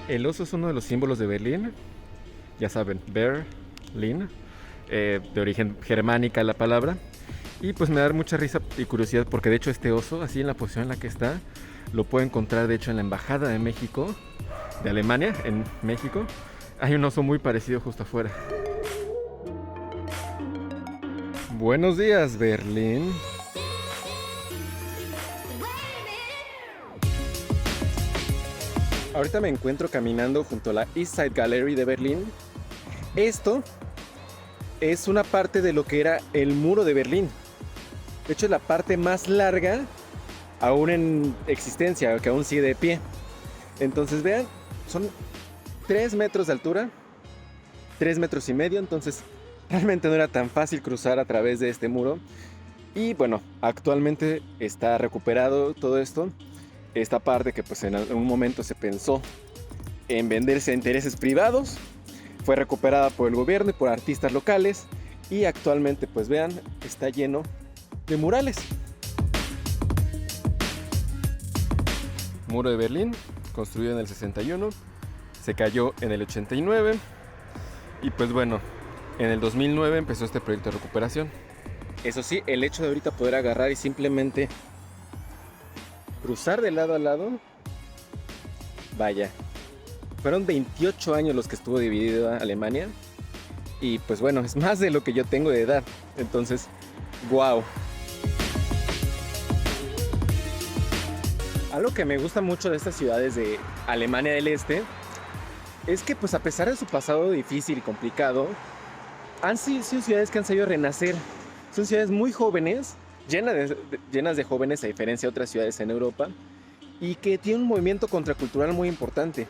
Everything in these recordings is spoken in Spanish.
El oso es uno de los símbolos de Berlín. Ya saben, Berlín, de origen germánica la palabra. Y pues me da mucha risa y curiosidad porque de hecho este oso, así en la posición en la que está, lo puedo encontrar de hecho en la Embajada de México, de Alemania, en México. Hay un oso muy parecido justo afuera. Buenos días, Berlín. Ahorita me encuentro caminando junto a la East Side Gallery de Berlín. Esto es una parte de lo que era el muro de Berlín. De hecho, es la parte más larga aún en existencia, que aún sigue de pie. Entonces, vean, son 3 metros de altura, 3 metros y medio. Entonces, realmente no era tan fácil cruzar a través de este muro. Y bueno, actualmente está recuperado todo esto. Esta parte que pues en algún momento se pensó en venderse a intereses privados, fue recuperada por el gobierno y por artistas locales. Y actualmente, pues vean, está lleno de murales. Muro de Berlín, construido en el 61, se cayó en el 89 y pues bueno, en el 2009 empezó este proyecto de recuperación. Eso sí, el hecho de ahorita poder agarrar y simplemente cruzar de lado a lado, vaya, fueron 28 años los que estuvo dividida Alemania y pues bueno, es más de lo que yo tengo de edad, entonces, wow. Algo que me gusta mucho de estas ciudades de Alemania del Este es que pues a pesar de su pasado difícil y complicado, han sido ciudades que han sabido renacer. Son ciudades muy jóvenes, llenas de jóvenes a diferencia de otras ciudades en Europa, y que tienen un movimiento contracultural muy importante.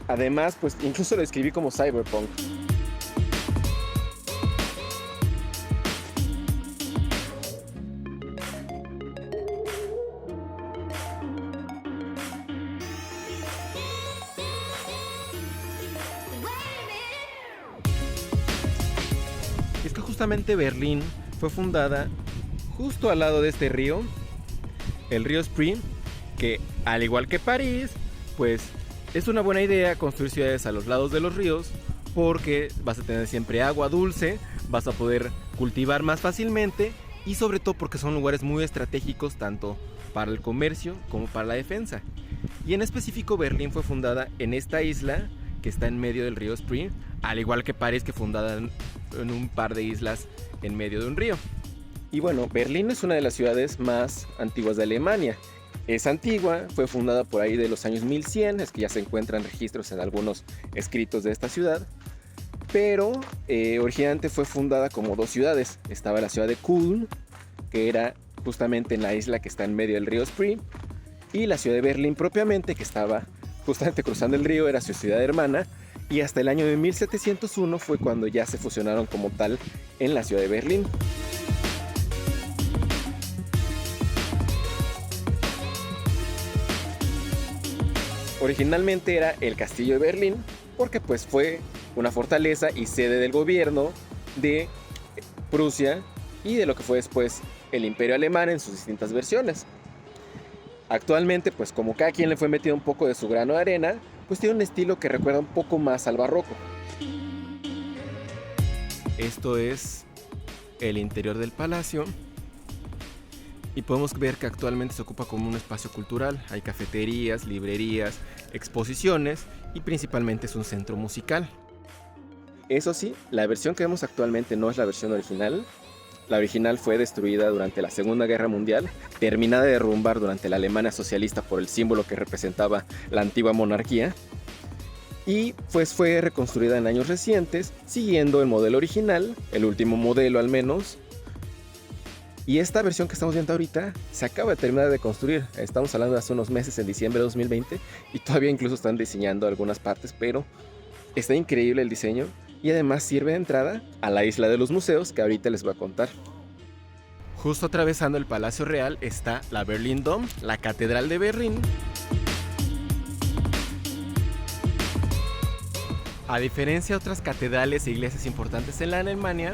Además, pues incluso lo escribí como cyberpunk. Y es que justamente Berlín fue fundada justo al lado de este río, el río Spree, que al igual que París, pues es una buena idea construir ciudades a los lados de los ríos porque vas a tener siempre agua dulce, vas a poder cultivar más fácilmente y sobre todo porque son lugares muy estratégicos tanto para el comercio como para la defensa. Y en específico Berlín fue fundada en esta isla que está en medio del río Spree, al igual que París, que fundada en un par de islas en medio de un río. Y bueno, Berlín es una de las ciudades más antiguas de Alemania. Es antigua, fue fundada por ahí de los años 1100, es que ya se encuentran registros en algunos escritos de esta ciudad. Pero originalmente fue fundada como dos ciudades. Estaba la ciudad de Köln, que era justamente en la isla que está en medio del río Spree, y la ciudad de Berlín propiamente, que estaba justamente cruzando el río, era su ciudad hermana, y hasta el año de 1701 fue cuando ya se fusionaron como tal en la ciudad de Berlín. Originalmente era el castillo de Berlín, porque pues fue una fortaleza y sede del gobierno de Prusia y de lo que fue después el Imperio Alemán en sus distintas versiones. Actualmente, pues como cada quien le fue metido un poco de su grano de arena, pues tiene un estilo que recuerda un poco más al barroco. Esto es el interior del palacio. Y podemos ver que actualmente se ocupa como un espacio cultural. Hay cafeterías, librerías, exposiciones y principalmente es un centro musical. Eso sí, la versión que vemos actualmente no es la versión original. La original fue destruida durante la Segunda Guerra Mundial, terminada de derrumbar durante la Alemania socialista por el símbolo que representaba la antigua monarquía. Y pues fue reconstruida en años recientes, siguiendo el modelo original, el último modelo al menos. Y esta versión que estamos viendo ahorita se acaba de terminar de construir. Estamos hablando de hace unos meses, en diciembre de 2020, y todavía incluso están diseñando algunas partes, pero está increíble el diseño y además sirve de entrada a la isla de los museos que ahorita les voy a contar. Justo atravesando el Palacio Real está la Berlin Dom, la Catedral de Berlín. A diferencia de otras catedrales e iglesias importantes en la Alemania,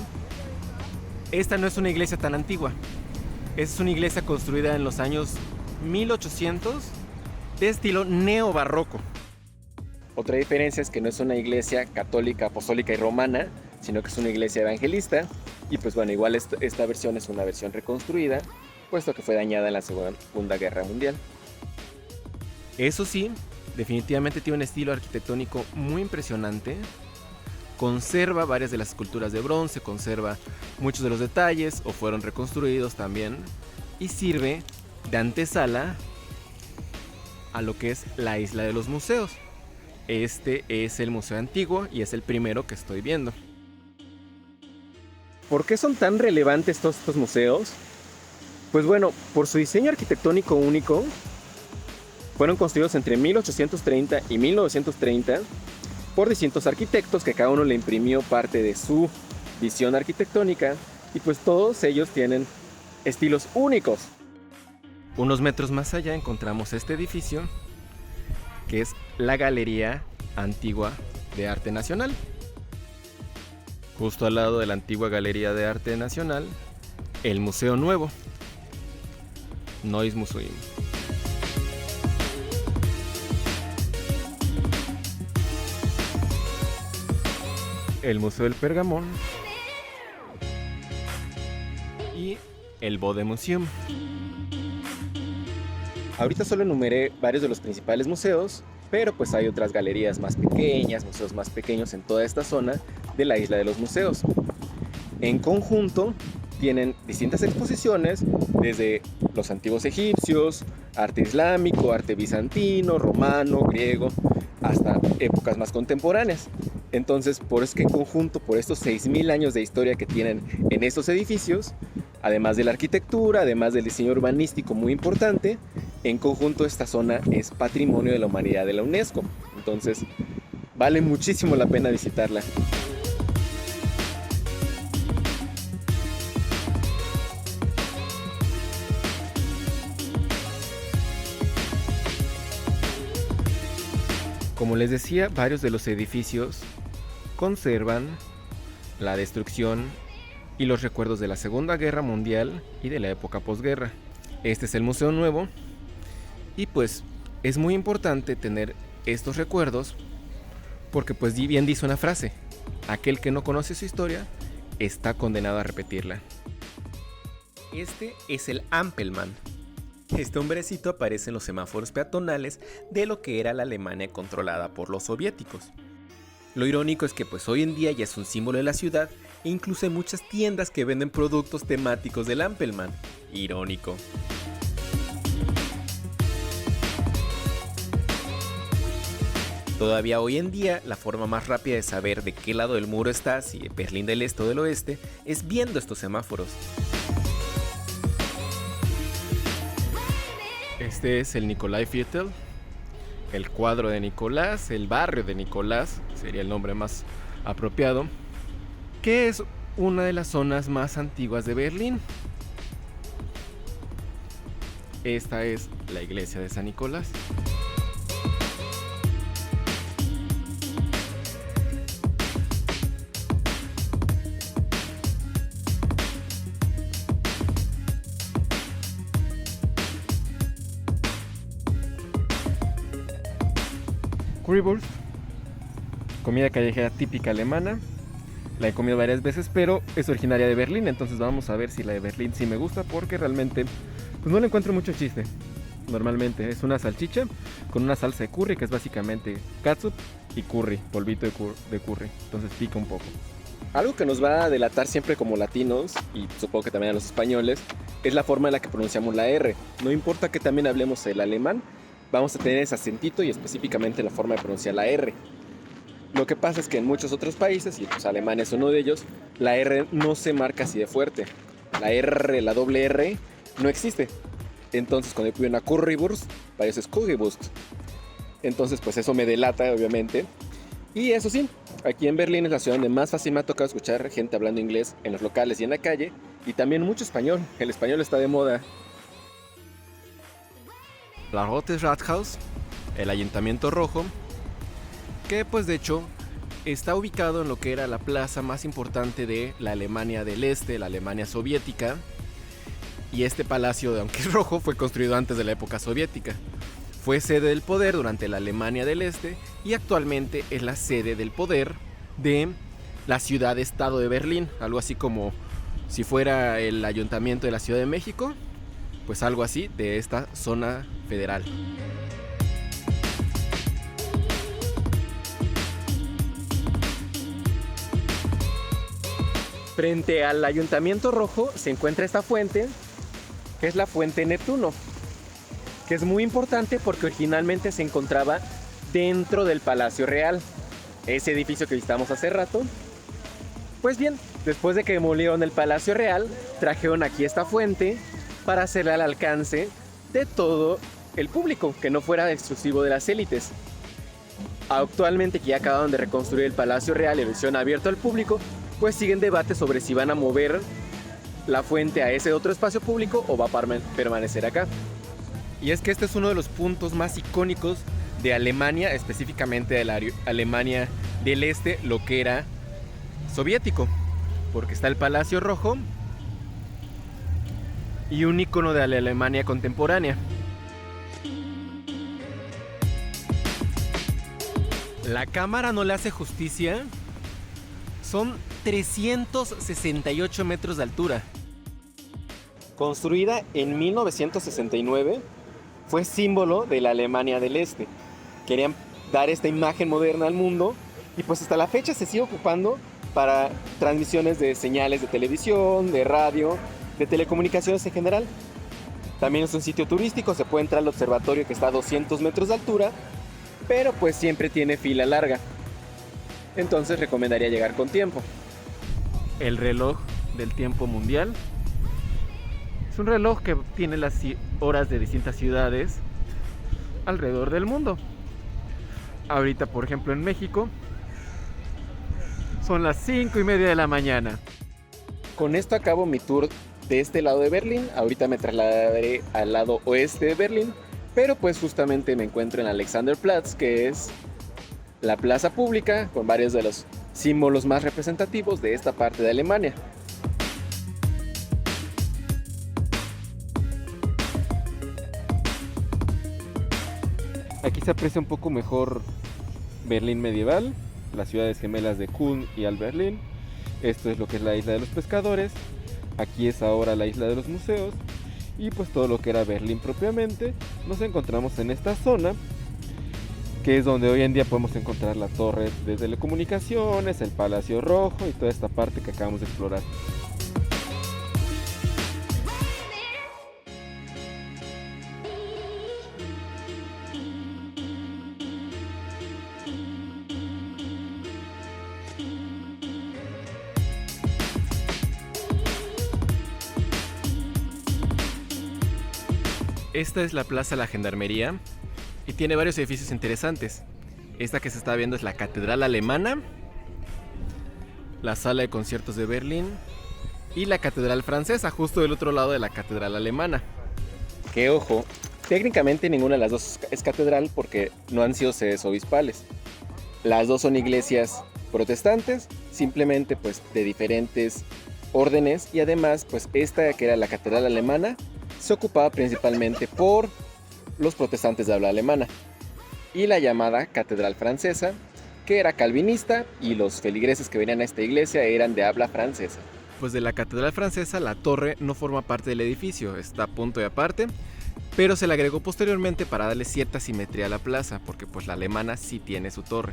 esta no es una iglesia tan antigua. Es una iglesia construida en los años 1800 de estilo neobarroco. Otra diferencia es que no es una iglesia católica, apostólica y romana, sino que es una iglesia evangelista. Y pues bueno, igual esta versión es una versión reconstruida, puesto que fue dañada en la Segunda Guerra Mundial. Eso sí, definitivamente tiene un estilo arquitectónico muy impresionante. Conserva varias de las esculturas de bronce, conserva muchos de los detalles, o fueron reconstruidos también, y sirve de antesala a lo que es la isla de los museos. Este es el museo antiguo y es el primero que estoy viendo. ¿Por qué son tan relevantes todos estos museos? Pues bueno, por su diseño arquitectónico único. Fueron construidos entre 1830 y 1930 por distintos arquitectos que cada uno le imprimió parte de su visión arquitectónica, y pues todos ellos tienen estilos únicos. Unos metros más allá encontramos este edificio, que es la Galería Antigua de Arte Nacional. Justo al lado de la antigua Galería de Arte Nacional, el Museo Nuevo, Neues Museum. El Museo del Pergamón y el Bode-Museum. Ahorita solo enumeré varios de los principales museos, pero pues hay otras galerías más pequeñas, museos más pequeños en toda esta zona de la Isla de los Museos. En conjunto tienen distintas exposiciones, desde los antiguos egipcios, arte islámico, arte bizantino, romano, griego, hasta épocas más contemporáneas. Entonces, por eso es que en conjunto, por estos 6.000 años de historia que tienen en estos edificios, además de la arquitectura, además del diseño urbanístico muy importante, en conjunto esta zona es Patrimonio de la Humanidad de la UNESCO. Entonces, vale muchísimo la pena visitarla. Como les decía, varios de los edificios conservan la destrucción y los recuerdos de la Segunda Guerra Mundial y de la época posguerra. Este es el Museo Nuevo, y pues es muy importante tener estos recuerdos porque pues bien dice una frase: aquel que no conoce su historia está condenado a repetirla. Este es el Ampelmann. Este hombrecito aparece en los semáforos peatonales de lo que era la Alemania controlada por los soviéticos. Lo irónico es que pues hoy en día ya es un símbolo de la ciudad, e incluso hay muchas tiendas que venden productos temáticos del Ampelmann. Irónico. Todavía hoy en día, la forma más rápida de saber de qué lado del muro estás, si de Berlín del Este o del Oeste, es viendo estos semáforos. Este es el Nikolaiviertel, el cuadro de Nicolás, el barrio de Nicolás, sería el nombre más apropiado, que es una de las zonas más antiguas de Berlín. Esta es la iglesia de San Nicolás. Currywurst, comida callejera típica alemana. La he comido varias veces, pero es originaria de Berlín, entonces vamos a ver si la de Berlín sí me gusta, porque realmente pues no le encuentro mucho chiste. Normalmente es una salchicha con una salsa de curry, que es básicamente catsup y curry, polvito de curry, entonces pica un poco. Algo que nos va a delatar siempre como latinos, y supongo que también a los españoles, es la forma en la que pronunciamos la R. No importa que también hablemos el alemán, vamos a tener ese acentito y específicamente la forma de pronunciar la R. Lo que pasa es que en muchos otros países, y pues Alemania es uno de ellos, la R no se marca así de fuerte. La R, la doble R, no existe. Entonces cuando yo pido una Currywurst, para eso es Currywurst. Entonces pues eso me delata, obviamente. Y eso sí, aquí en Berlín es la ciudad donde más fácil me ha tocado escuchar gente hablando inglés en los locales y en la calle. Y también mucho español. El español está de moda. La Rotes Rathaus, el Ayuntamiento Rojo, que pues de hecho está ubicado en lo que era la plaza más importante de la Alemania del Este, la Alemania soviética. Y este palacio, aunque es rojo, fue construido antes de la época soviética. Fue sede del poder durante la Alemania del Este y actualmente es la sede del poder de la ciudad-estado de Berlín, algo así como si fuera el ayuntamiento de la Ciudad de México, pues algo así de esta zona federal. Frente al Ayuntamiento Rojo se encuentra esta fuente, que es la Fuente Neptuno, que es muy importante porque originalmente se encontraba dentro del Palacio Real, ese edificio que visitamos hace rato. Pues bien, después de que demolieron el Palacio Real, trajeron aquí esta fuente para hacerla al alcance de todo el público, que no fuera exclusivo de las élites. Actualmente, que ya acabaron de reconstruir el Palacio Real y lo hicieron abierto al público, pues siguen debates sobre si van a mover la fuente a ese otro espacio público o va a permanecer acá. Y es que este es uno de los puntos más icónicos de Alemania, específicamente de la Alemania del Este, lo que era soviético, porque está el Palacio Rojo y un icono de la Alemania contemporánea. La cámara no le hace justicia. Son 368 metros de altura. Construida en 1969, fue símbolo de la Alemania del Este. Querían dar esta imagen moderna al mundo y pues hasta la fecha se sigue ocupando para transmisiones de señales de televisión, de radio, de telecomunicaciones en general. También es un sitio turístico, se puede entrar al observatorio que está a 200 metros de altura, pero pues siempre tiene fila larga. Entonces recomendaría llegar con tiempo. El reloj del tiempo mundial es un reloj que tiene las horas de distintas ciudades alrededor del mundo. Ahorita, por ejemplo, en México son las 5:30 de la mañana. Con esto acabo mi tour de este lado de Berlín. Ahorita me trasladaré al lado oeste de Berlín, pero pues justamente me encuentro en Alexanderplatz, que es la plaza pública con varios de los símbolos más representativos de esta parte de Alemania. Aquí se aprecia un poco mejor Berlín medieval, las ciudades gemelas de Köln y Alt-Berlín. Esto es lo que es la isla de los pescadores. Aquí es ahora la isla de los museos. Y pues todo lo que era Berlín propiamente. Nos encontramos en esta zona, que es donde hoy en día podemos encontrar la torre de telecomunicaciones, el Palacio Rojo y toda esta parte que acabamos de explorar. Esta es la Plaza de la Gendarmería y tiene varios edificios interesantes. Esta que se está viendo es la Catedral Alemana, la Sala de Conciertos de Berlín y la Catedral Francesa, justo del otro lado de la Catedral Alemana. Que ojo, técnicamente ninguna de las dos es catedral porque no han sido sedes obispales. Las dos son iglesias protestantes, simplemente pues de diferentes órdenes, y además pues esta que era la Catedral Alemana se ocupaba principalmente por los protestantes de habla alemana, y la llamada Catedral Francesa, que era calvinista, y los feligreses que venían a esta iglesia eran de habla francesa. Pues de la Catedral Francesa la torre no forma parte del edificio, está a punto y aparte, pero se le agregó posteriormente para darle cierta simetría a la plaza, porque pues la alemana sí tiene su torre.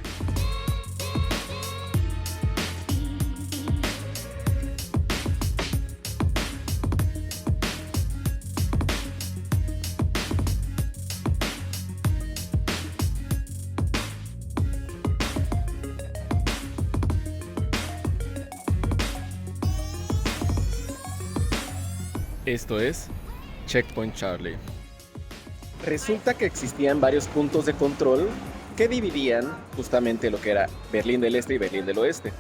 Esto es Checkpoint Charlie. Resulta que existían varios puntos de control que dividían justamente lo que era Berlín del Este y Berlín del Oeste,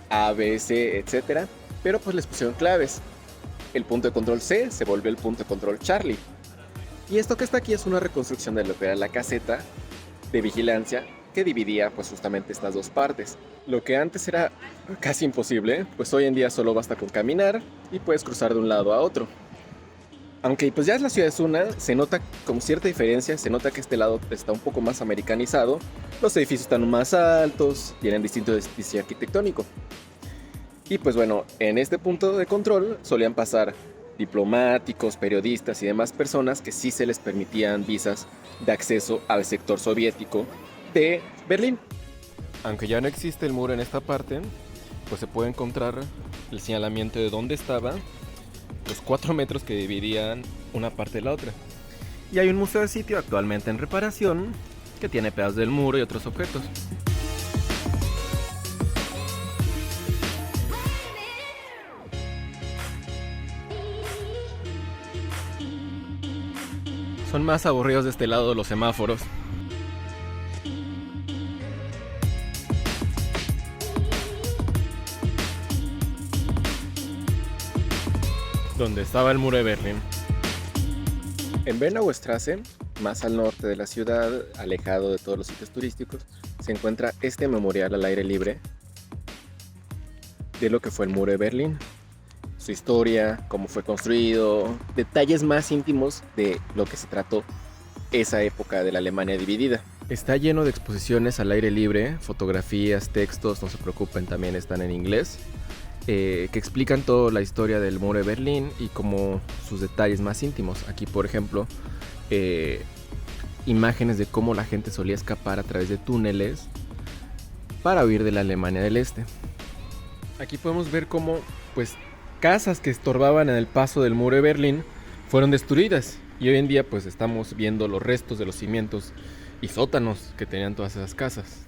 A, B, C, etc. Pero pues les pusieron claves. El punto de control C se volvió el punto de control Charlie. Y esto que está aquí es una reconstrucción de lo que era la caseta de vigilancia que dividía pues justamente estas dos partes. Lo que antes era casi imposible, pues hoy en día solo basta con caminar y puedes cruzar de un lado a otro. Aunque pues ya es la ciudad es una, se nota con cierta diferencia, se nota que este lado está un poco más americanizado, los edificios están más altos, tienen distinto diseño arquitectónico. Y pues bueno, en este punto de control solían pasar diplomáticos, periodistas y demás personas que sí se les permitían visas de acceso al sector soviético de Berlín. Aunque ya no existe el muro en esta parte, pues se puede encontrar el señalamiento de dónde estaba, los 4 metros que dividían una parte de la otra. Y hay un museo de sitio actualmente en reparación que tiene pedazos del muro y otros objetos. Son más aburridos de este lado los semáforos. Donde estaba el muro de Berlín. En Bernauer Straße, más al norte de la ciudad, alejado de todos los sitios turísticos, se encuentra este memorial al aire libre de lo que fue el muro de Berlín. Su historia, cómo fue construido, detalles más íntimos de lo que se trató esa época de la Alemania dividida. Está lleno de exposiciones al aire libre, fotografías, textos, no se preocupen, también están en inglés, que explican toda la historia del muro de Berlín y como sus detalles más íntimos. Aquí, por ejemplo, imágenes de cómo la gente solía escapar a través de túneles para huir de la Alemania del Este. Aquí podemos ver cómo, pues, casas que estorbaban en el paso del muro de Berlín fueron destruidas y hoy en día pues estamos viendo los restos de los cimientos y sótanos que tenían todas esas casas.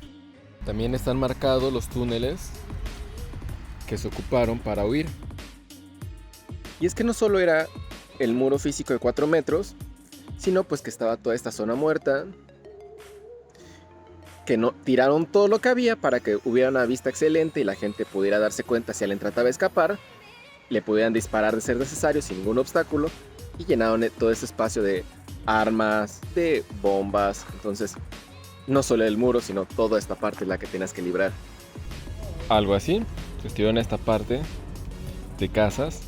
También están marcados los túneles que se ocuparon para huir. Y es que no solo era el muro físico de 4 metros, sino pues que estaba toda esta zona muerta, que no tiraron todo lo que había para que hubiera una vista excelente y la gente pudiera darse cuenta si alguien trataba de escapar, le pudieran disparar de ser necesario sin ningún obstáculo, y llenaron todo ese espacio de armas, de bombas. Entonces no solo el muro, sino toda esta parte es la que tenías que librar. Algo así, estuvieron esta parte de casas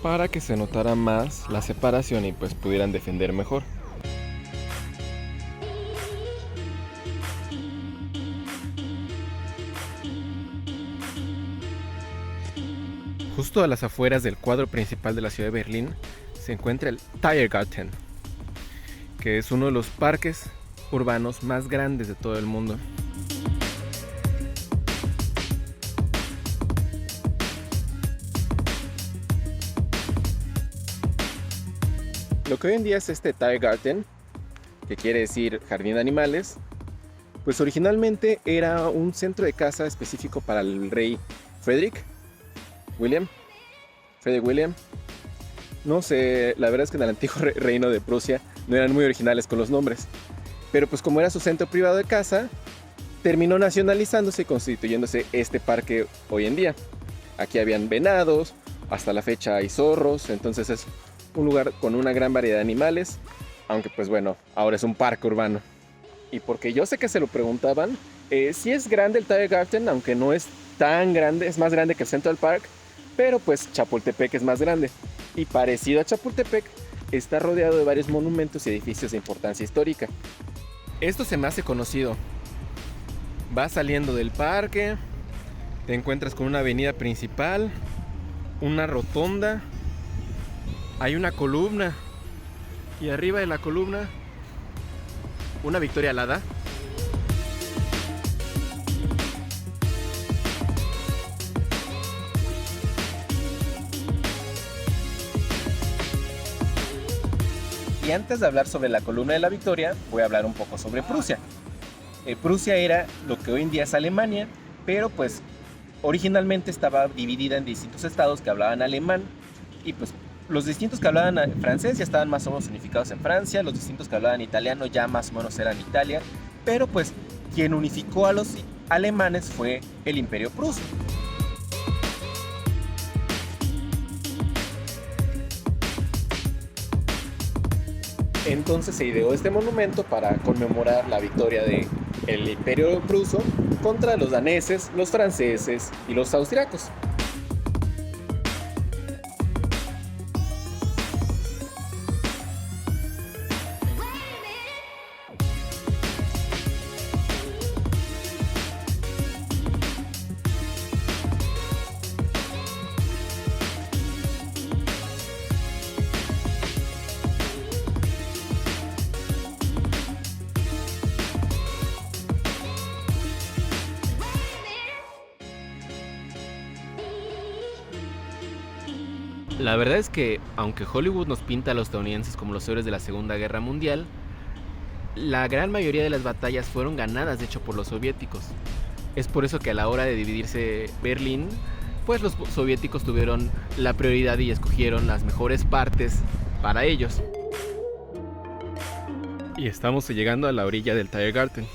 para que se notara más la separación y pues pudieran defender mejor. Justo a las afueras del cuadro principal de la ciudad de Berlín se encuentra el Tiergarten, que es uno de los parques urbanos más grandes de todo el mundo. Lo que hoy en día es este Tiergarten, que quiere decir jardín de animales, pues originalmente era un centro de caza específico para el rey Frederick William. No sé, la verdad es que en el antiguo reino de Prusia no eran muy originales con los nombres. Pero pues como era su centro privado de caza, terminó nacionalizándose y constituyéndose este parque hoy en día. Aquí habían venados, hasta la fecha hay zorros, entonces es un lugar con una gran variedad de animales, aunque pues bueno, ahora es un parque urbano. Y porque yo sé que se lo preguntaban, sí es grande el Tiergarten, aunque no es tan grande, es más grande que el Central Park, pero pues Chapultepec es más grande. Y parecido a Chapultepec, está rodeado de varios monumentos y edificios de importancia histórica. Esto se me hace conocido. Vas saliendo del parque, te encuentras con una avenida principal, una rotonda, hay una columna y arriba de la columna una Victoria alada. Y antes de hablar sobre la columna de la Victoria, voy a hablar un poco sobre Prusia. Prusia era lo que hoy en día es Alemania, pero pues originalmente estaba dividida en distintos estados que hablaban alemán, y pues los distintos que hablaban francés ya estaban más o menos unificados en Francia, los distintos que hablaban italiano ya más o menos eran Italia, pero pues quien unificó a los alemanes fue el Imperio Pruso. Entonces se ideó este monumento para conmemorar la victoria del Imperio Pruso contra los daneses, los franceses y los austriacos. La verdad es que, aunque Hollywood nos pinta a los estadounidenses como los héroes de la Segunda Guerra Mundial, la gran mayoría de las batallas fueron ganadas de hecho por los soviéticos. Es por eso que a la hora de dividirse Berlín, pues los soviéticos tuvieron la prioridad y escogieron las mejores partes para ellos. Y estamos llegando a la orilla del Tiergarten.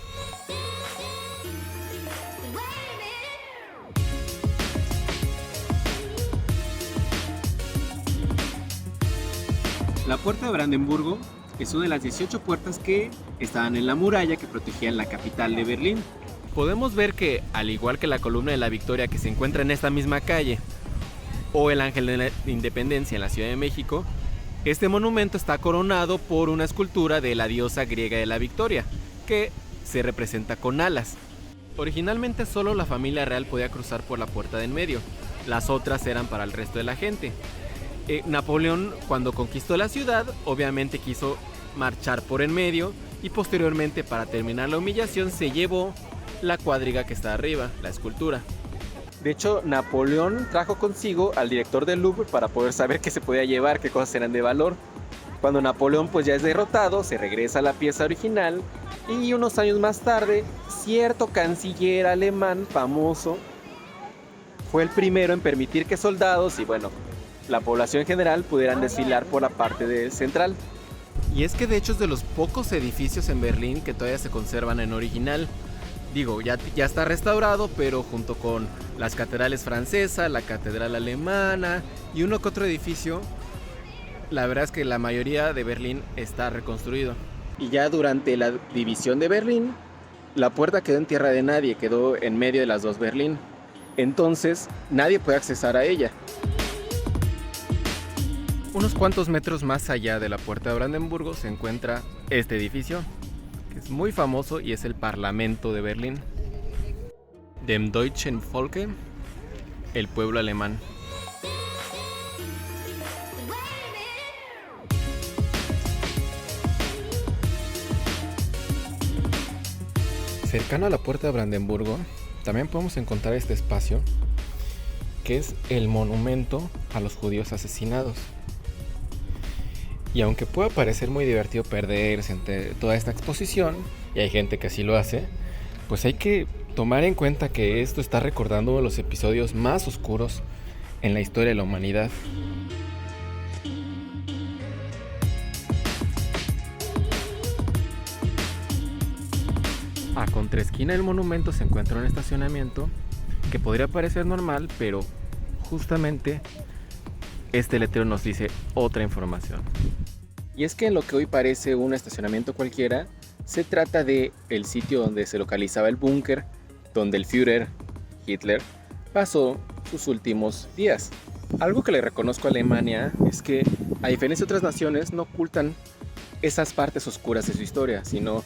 La puerta de Brandenburgo es una de las 18 puertas que estaban en la muralla que protegían la capital de Berlín. Podemos ver que, al igual que la columna de la Victoria que se encuentra en esta misma calle, o el Ángel de la Independencia en la Ciudad de México, este monumento está coronado por una escultura de la diosa griega de la Victoria, que se representa con alas. Originalmente solo la familia real podía cruzar por la puerta de en medio, las otras eran para el resto de la gente. Napoleón, cuando conquistó la ciudad, obviamente quiso marchar por en medio y posteriormente, para terminar la humillación, se llevó la cuadriga que está arriba, la escultura. De hecho, Napoleón trajo consigo al director del Louvre para poder saber qué se podía llevar, qué cosas eran de valor. Cuando Napoleón pues ya es derrotado, se regresa a la pieza original y unos años más tarde, cierto canciller alemán famoso fue el primero en permitir que soldados y la población en general pudieran desfilar por la parte central. Y es que de hecho es de los pocos edificios en Berlín que todavía se conservan en original. Digo, ya está restaurado, pero junto con las catedrales francesas, la catedral alemana y uno que otro edificio, la verdad es que la mayoría de Berlín está reconstruido. Y ya durante la división de Berlín, la puerta quedó en tierra de nadie, quedó en medio de las dos Berlín. Entonces, nadie puede accesar a ella. Unos cuantos metros más allá de la puerta de Brandenburgo se encuentra este edificio, que es muy famoso y es el Parlamento de Berlín. Dem Deutschen Volke, el pueblo alemán. Cercano a la puerta de Brandenburgo, también podemos encontrar este espacio, que es el monumento a los judíos asesinados. Y aunque pueda parecer muy divertido perderse entre toda esta exposición, y hay gente que así lo hace, pues hay que tomar en cuenta que esto está recordando los episodios más oscuros en la historia de la humanidad. A contraesquina del monumento se encuentra un estacionamiento que podría parecer normal, pero justamente este letrero nos dice otra información. Y es que en lo que hoy parece un estacionamiento cualquiera, se trata de el sitio donde se localizaba el búnker donde el Führer, Hitler, pasó sus últimos días. Algo que le reconozco a Alemania es que, a diferencia de otras naciones, no ocultan esas partes oscuras de su historia, sino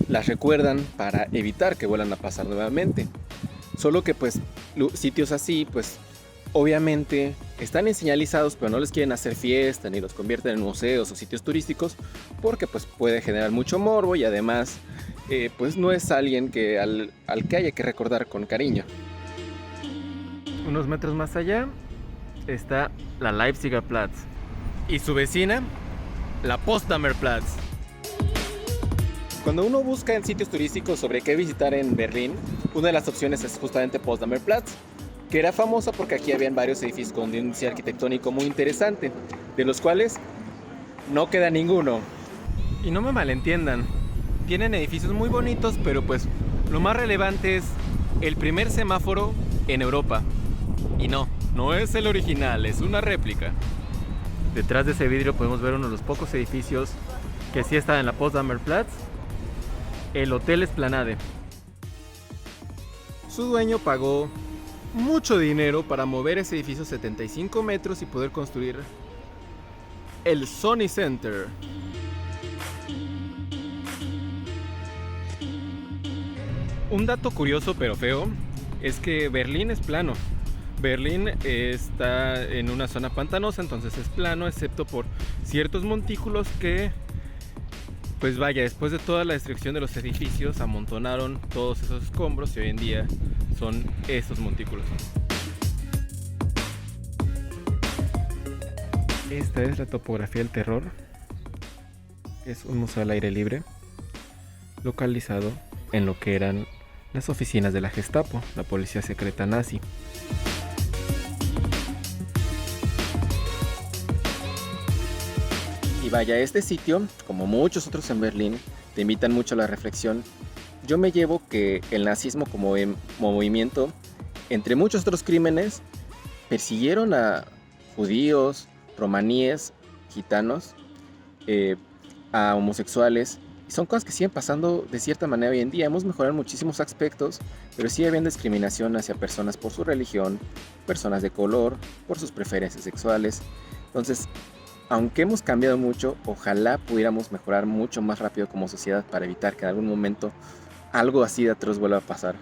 las recuerdan para evitar que vuelvan a pasar nuevamente. Solo que sitios así, obviamente están señalizados, pero no les quieren hacer fiesta ni los convierten en museos o sitios turísticos porque puede generar mucho morbo y además no es alguien al que haya que recordar con cariño. Unos metros más allá está la Leipziger Platz y su vecina, la Potsdamer Platz. Cuando uno busca en sitios turísticos sobre qué visitar en Berlín, una de las opciones es justamente Potsdamer Platz, que era famosa porque aquí habían varios edificios con un índice arquitectónico muy interesante, de los cuales no queda ninguno. Y no me malentiendan, tienen edificios muy bonitos, pero lo más relevante es el primer semáforo en Europa. Y no es el original, es una réplica. Detrás de ese vidrio podemos ver uno de los pocos edificios que sí está en la Potsdamer Platz, el Hotel Esplanade. Su dueño pagó mucho dinero para mover ese edificio 75 metros y poder construir el Sony Center. Un dato curioso pero feo es que Berlín es plano. Berlín está en una zona pantanosa, entonces es plano, excepto por ciertos montículos que, después de toda la destrucción de los edificios, amontonaron todos esos escombros y hoy en día son esos montículos. Esta es la topografía del terror. Es un museo al aire libre, localizado en lo que eran las oficinas de la Gestapo, la policía secreta nazi. Y vaya, este sitio, como muchos otros en Berlín, te invitan mucho a la reflexión. Yo me llevo que el nazismo como movimiento, entre muchos otros crímenes, persiguieron a judíos, romaníes, gitanos, eh, a homosexuales. Y son cosas que siguen pasando de cierta manera hoy en día. Hemos mejorado en muchísimos aspectos, pero sigue habiendo discriminación hacia personas por su religión, personas de color, por sus preferencias sexuales. Entonces, aunque hemos cambiado mucho, ojalá pudiéramos mejorar mucho más rápido como sociedad para evitar que en algún momento algo así de atroz vuelva a pasar.